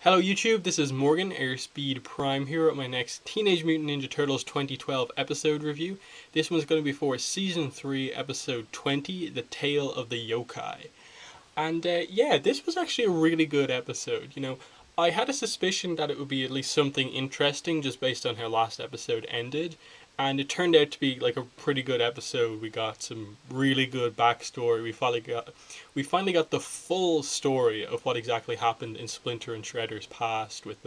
Hello YouTube, this is Morgan, Airspeed Prime, here at my next Teenage Mutant Ninja Turtles 2012 episode review. This one's going to be for Season 3, Episode 20, The Tale of the Yokai. And yeah, this was actually a really good episode. I had a suspicion that it would be at least something interesting just based on how last episode ended, and it turned out to be like a pretty good episode. We got some really good backstory. We finally got the full story of what exactly happened in Splinter and Shredder's past with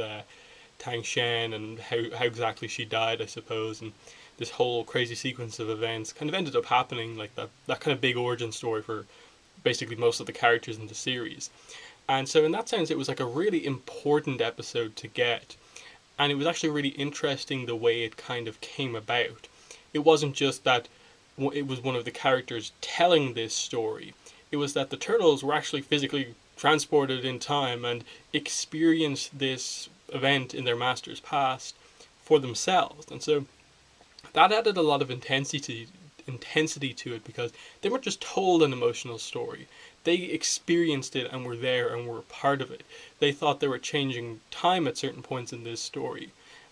Tang Shen and how exactly she died, I suppose, and this whole crazy sequence of events kind of ended up happening, like that kind of big origin story for basically most of the characters in the series. And so in that sense, it was like a really important episode to get. And it was actually really interesting the way it kind of came about. It wasn't just that it was one of the characters telling this story. It was that the turtles were actually physically transported in time and experienced this event in their master's past for themselves. And so that added a lot of intensity to it because they weren't just told an emotional story. They experienced it and were there and were a part of it. They thought they were changing time at certain points in this story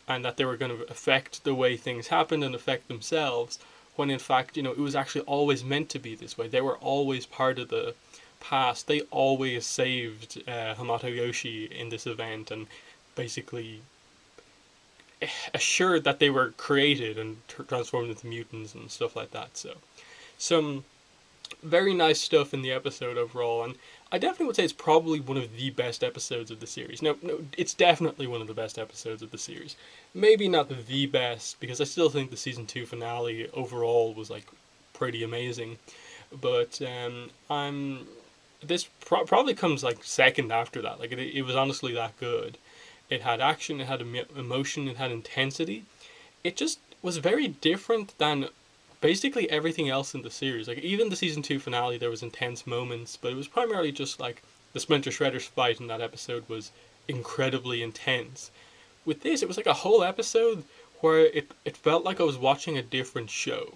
and that they were going to affect the way things happened and affect themselves, when in fact, it was actually always meant to be this way. They were always part of the past. They always saved Hamato Yoshi in this event and basically assured that they were created and transformed into mutants and stuff like that. So some very nice stuff in the episode overall, and I definitely would say it's probably one of the best episodes of the series. No, it's definitely one of the best episodes of the series. Maybe not the best, because I still think the season 2 finale overall was like pretty amazing, but I'm this probably comes like second after that. Like it was honestly that good. It had action, it had emotion, it had intensity. It just was very different than basically everything else in the series. Like even the season 2 finale, there was intense moments, but it was primarily just like the Splinter Shredder's fight in that episode was incredibly intense. With this, it was like a whole episode where it felt like I was watching a different show.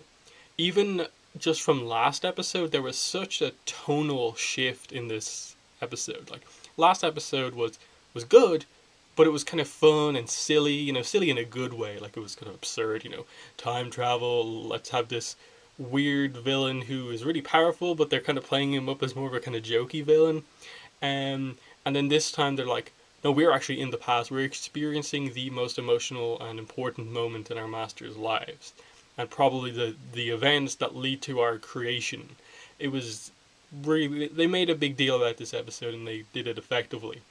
Even just from last episode, there was such a tonal shift in this episode. Like last episode was good, but it was kind of fun and silly, silly in a good way. Like it was kind of absurd, time travel, let's have this weird villain who is really powerful, but they're kind of playing him up as more of a kind of jokey villain. And then this time they're like, no, we're actually in the past. We're experiencing the most emotional and important moment in our masters' lives, and probably the events that lead to our creation. It was really, they made a big deal about this episode and they did it effectively,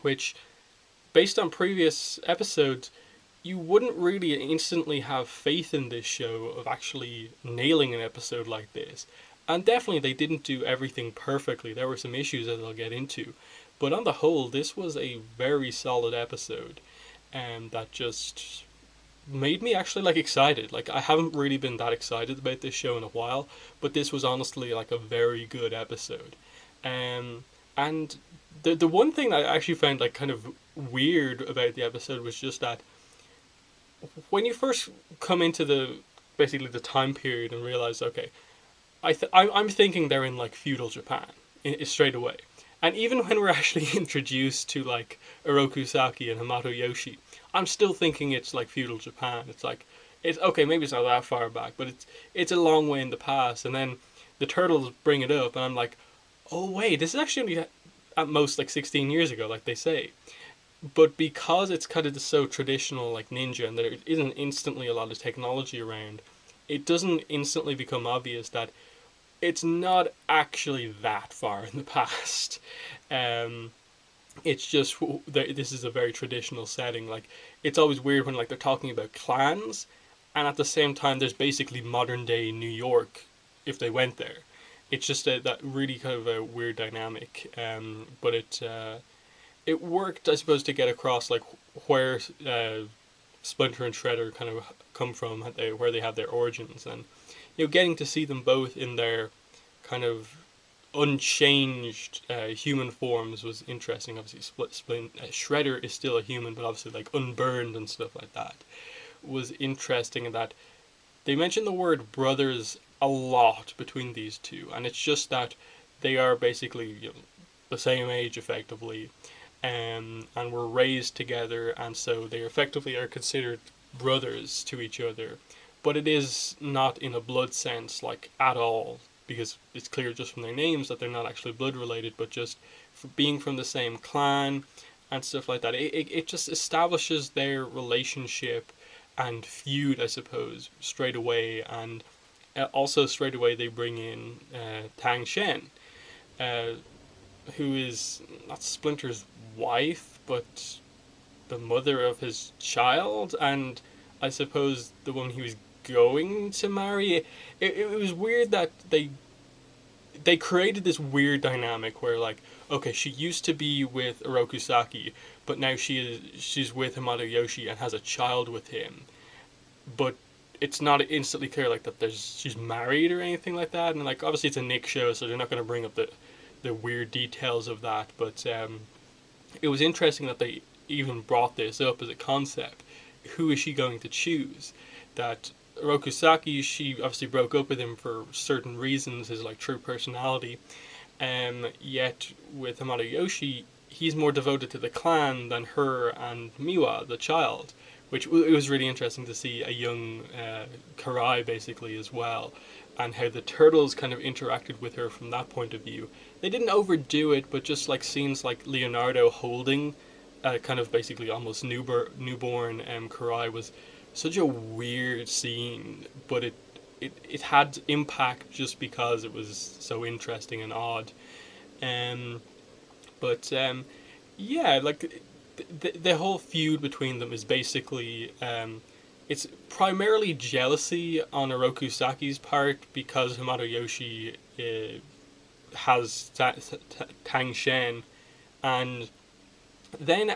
which, based on previous episodes, you wouldn't really instantly have faith in this show of actually nailing an episode like this. And definitely they didn't do everything perfectly. There were some issues that I'll get into. But on the whole, this was a very solid episode, and that just made me actually like excited. Like I haven't really been that excited about this show in a while, but this was honestly like a very good episode. And the one thing I actually found like kind of weird about the episode was just that when you first come into the basically the time period and realize, okay, I'm thinking they're in like feudal Japan straight away. And even when we're actually introduced to like Oroku Saki and Hamato Yoshi, I'm still thinking it's like feudal Japan. It's like it's okay, maybe it's not that far back, but it's a long way in the past. And then the turtles bring it up, and I'm like, oh wait, this is actually at most like 16 years ago, like they say. But because it's kind of so traditional, like ninja, and there isn't instantly a lot of technology around, it doesn't instantly become obvious that it's not actually that far in the past. Um, it's just this is a very traditional setting. Like it's always weird when like they're talking about clans, and at the same time there's basically modern day New York if they went there. It's just that really kind of a weird dynamic. But it worked, I suppose, to get across like where Splinter and Shredder kind of come from, where they have their origins, and getting to see them both in their kind of unchanged human forms was interesting. Obviously, Shredder is still a human, but obviously like unburned and stuff like that was interesting. In that they mention the word brothers a lot between these two, and it's just that they are basically the same age effectively, and were raised together, and so they effectively are considered brothers to each other. But it is not in a blood sense, like at all, because it's clear just from their names that they're not actually blood related, but just for being from the same clan and stuff like that. It just establishes their relationship and feud, I suppose, straight away, and also straight away they bring in Tang Shen, uh, who is not Splinter's wife, but the mother of his child, and I suppose the one he was going to marry. It was weird that they created this weird dynamic where, like, okay, she used to be with Orokusaki, but now she's with Hamato Yoshi and has a child with him, but it's not instantly clear like that she's married or anything like that. And like obviously it's a Nick show, so they're not going to bring up the weird details of that. But it was interesting that they even brought this up as a concept. Who is she going to choose? That Rokusaki, she obviously broke up with him for certain reasons, his like true personality. Yet with Hamato Yoshi, he's more devoted to the clan than her and Miwa, the child, which it was really interesting to see a young Karai basically as well, and how the turtles kind of interacted with her from that point of view. They didn't overdo it, but just like scenes like Leonardo holding a kind of basically almost newborn Karai was such a weird scene, but it had impact just because it was so interesting and odd. Um, but yeah, like the whole feud between them is basically it's primarily jealousy on Orokusaki's part because Hamato Yoshi has Tang Shen, and then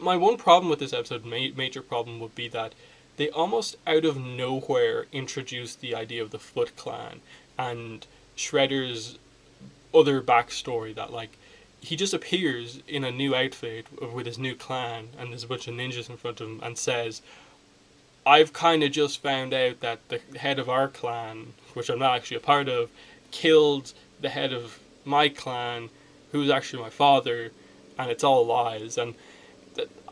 my one problem with this episode, major problem, would be that they almost out of nowhere introduced the idea of the Foot Clan and Shredder's other backstory, that like he just appears in a new outfit with his new clan and there's a bunch of ninjas in front of him and says, I've kind of just found out that the head of our clan, which I'm not actually a part of, killed the head of my clan, who's actually my father, and it's all lies. And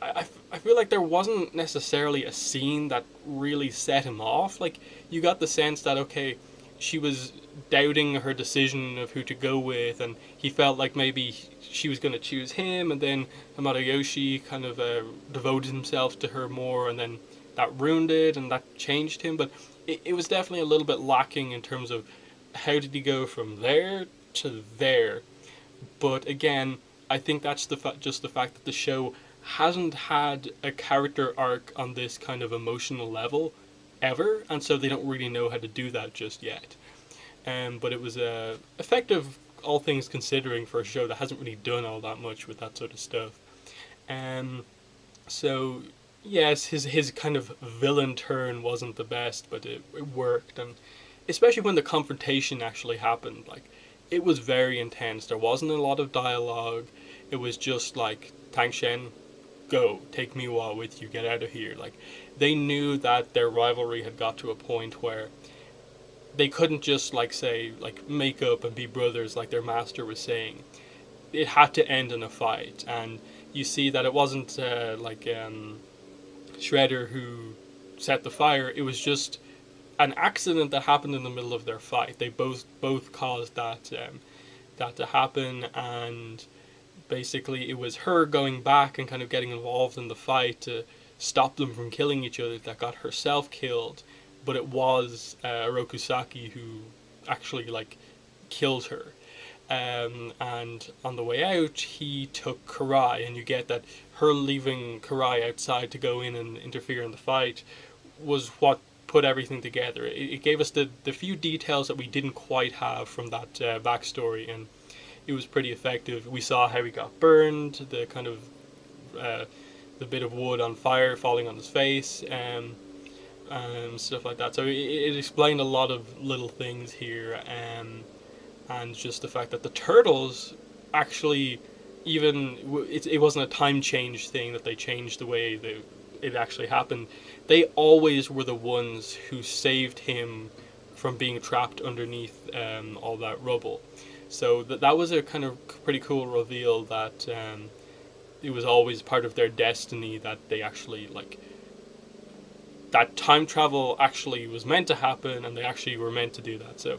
I feel like there wasn't necessarily a scene that really set him off. Like, you got the sense that, okay, she was doubting her decision of who to go with, and he felt like maybe she was going to choose him, and then Hamato Yoshi kind of devoted himself to her more, and then that ruined it, and that changed him. But it was definitely a little bit lacking in terms of how did he go from there to there. But again, I think that's just the fact that the show hasn't had a character arc on this kind of emotional level ever, and so they don't really know how to do that just yet. But it was effective, all things considering, for a show that hasn't really done all that much with that sort of stuff. So yes, his kind of villain turn wasn't the best, but it worked, and especially when the confrontation actually happened, like it was very intense. There wasn't a lot of dialogue. It was just like, Tang Shen, go, take Miwa with you, get out of here. Like, they knew that their rivalry had got to a point where they couldn't just like say like make up and be brothers like their master was saying. It had to end in a fight, and you see that it wasn't Shredder who set the fire. It was just an accident that happened in the middle of their fight. They both caused that to happen, and basically it was her going back and kind of getting involved in the fight to stop them from killing each other that got herself killed. But it was Rokusaki who actually like killed her. And on the way out, he took Karai, and you get that her leaving Karai outside to go in and interfere in the fight was what put everything together. It gave us the few details that we didn't quite have from that backstory, and it was pretty effective. We saw how he got burned, the kind of the bit of wood on fire falling on his face, stuff like that. So it explained a lot of little things here, and just the fact that the turtles actually, even it wasn't a time change thing that they changed the way it actually happened. They always were the ones who saved him from being trapped underneath all that rubble. So that was a kind of pretty cool reveal that it was always part of their destiny that they actually like that time travel actually was meant to happen, and they actually were meant to do that. So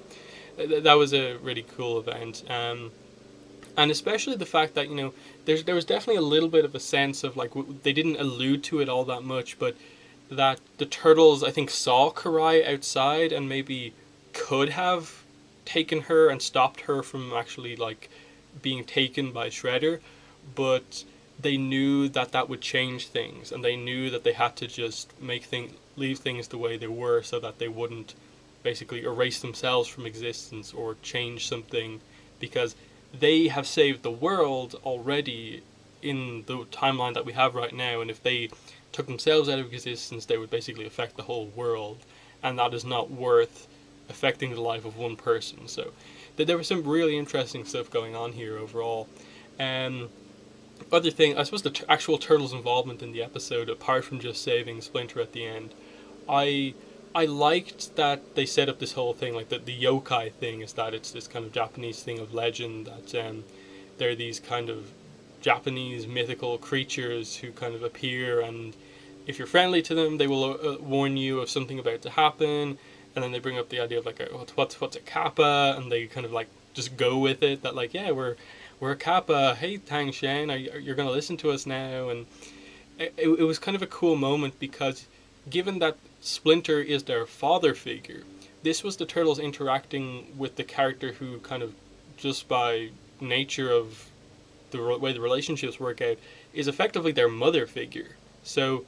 that was a really cool event. And especially the fact that there was definitely a little bit of a sense of like they didn't allude to it all that much, but that the turtles I think saw Karai outside and maybe could have taken her and stopped her from actually like being taken by Shredder, but they knew that that would change things, and they knew that they had to just leave things the way they were so that they wouldn't basically erase themselves from existence or change something, because they have saved the world already in the timeline that we have right now, and if they took themselves out of existence, they would basically affect the whole world, and that is not worth affecting the life of one person. So there was some really interesting stuff going on here overall. Other thing, I suppose the actual turtles' involvement in the episode, apart from just saving Splinter at the end, I I liked that they set up this whole thing, like the yokai thing is that it's this kind of Japanese thing of legend that they're these kind of Japanese mythical creatures who kind of appear, and if you're friendly to them, they will warn you of something about to happen. And then they bring up the idea of like what's a kappa, and they kind of like just go with it. That like we're a kappa. Hey Tang Shen, you're gonna listen to us now, and it was kind of a cool moment because given that Splinter is their father figure, this was the turtles interacting with the character who kind of just by nature of the way the relationships work out is effectively their mother figure. So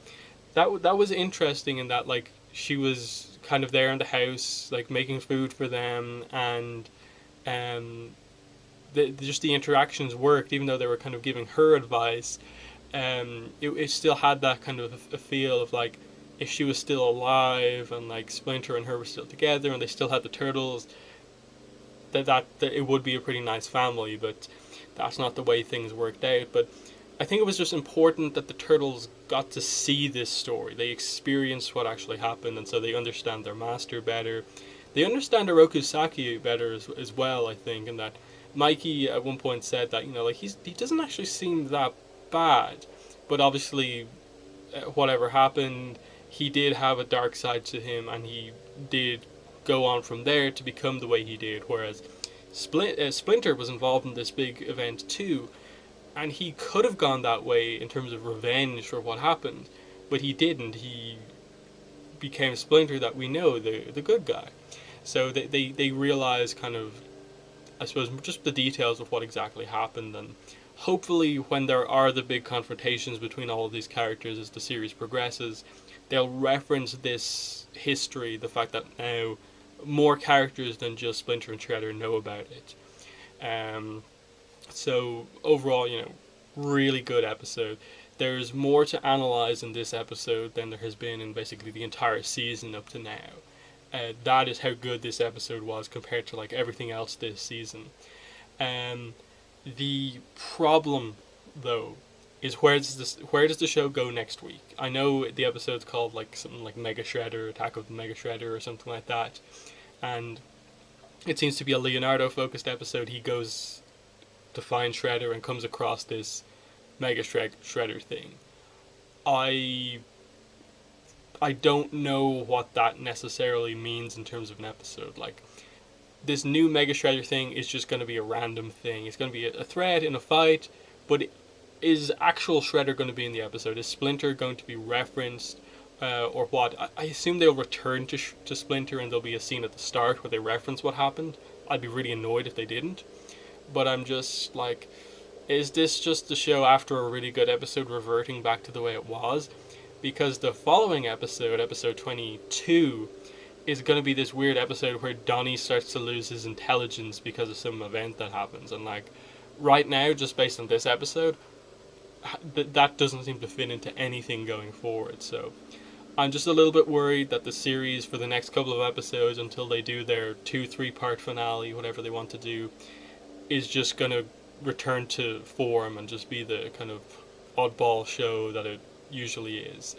that was interesting in that like she was kind of there in the house like making food for them, and just the interactions worked even though they were kind of giving her advice. It still had that kind of a feel of like if she was still alive and like Splinter and her were still together and they still had the turtles, that it would be a pretty nice family, but that's not the way things worked out. But I think it was just important that the turtles got to see this story. They experienced what actually happened, and so they understand their master better. They understand Oroku Saki better as well, I think, and that Mikey at one point said that, like he doesn't actually seem that bad, but obviously whatever happened, he did have a dark side to him, and he did go on from there to become the way he did, whereas Splinter was involved in this big event too, and he could have gone that way in terms of revenge for what happened, but he didn't. He became Splinter that we know, the good guy. So they realize kind of, I suppose, just the details of what exactly happened, and hopefully when there are the big confrontations between all of these characters as the series progresses, they'll reference this history, the fact that now more characters than just Splinter and Shredder know about it. So overall, really good episode. There's more to analyze in this episode than there has been in basically the entire season up to now. That is how good this episode was compared to like everything else this season. The problem, though, is where does the show go next week? I know the episode's called like something like Mega Shredder, Attack of the Mega Shredder, or something like that, and it seems to be a Leonardo focused episode. He goes to find Shredder and comes across this Mega Shredder thing. I don't know what that necessarily means in terms of an episode. Like, this new Mega Shredder thing is just going to be a random thing. It's going to be a threat in a fight, but is actual Shredder going to be in the episode? Is Splinter going to be referenced, or what? I assume they'll return to Splinter and there'll be a scene at the start where they reference what happened. I'd be really annoyed if they didn't. But I'm just like, is this just the show after a really good episode reverting back to the way it was? Because the following episode, episode 22, is going to be this weird episode where Donnie starts to lose his intelligence because of some event that happens. And like, right now, just based on this episode, that doesn't seem to fit into anything going forward. So I'm just a little bit worried that the series for the next couple of episodes, until they do their 2-3 part finale, whatever they want to do, is just going to return to form and just be the kind of oddball show that it usually is.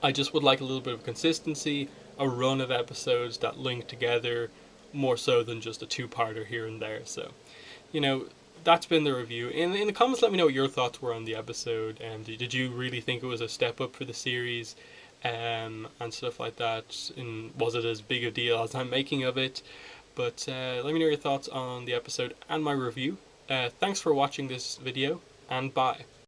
I just would like a little bit of consistency, a run of episodes that link together more so than just a two-parter here and there. So, that's been the review. In the comments, let me know what your thoughts were on the episode. Did you really think it was a step up for the series, and stuff like that? And was it as big a deal as I'm making of it? But let me know your thoughts on the episode and my review. Thanks for watching this video, and bye.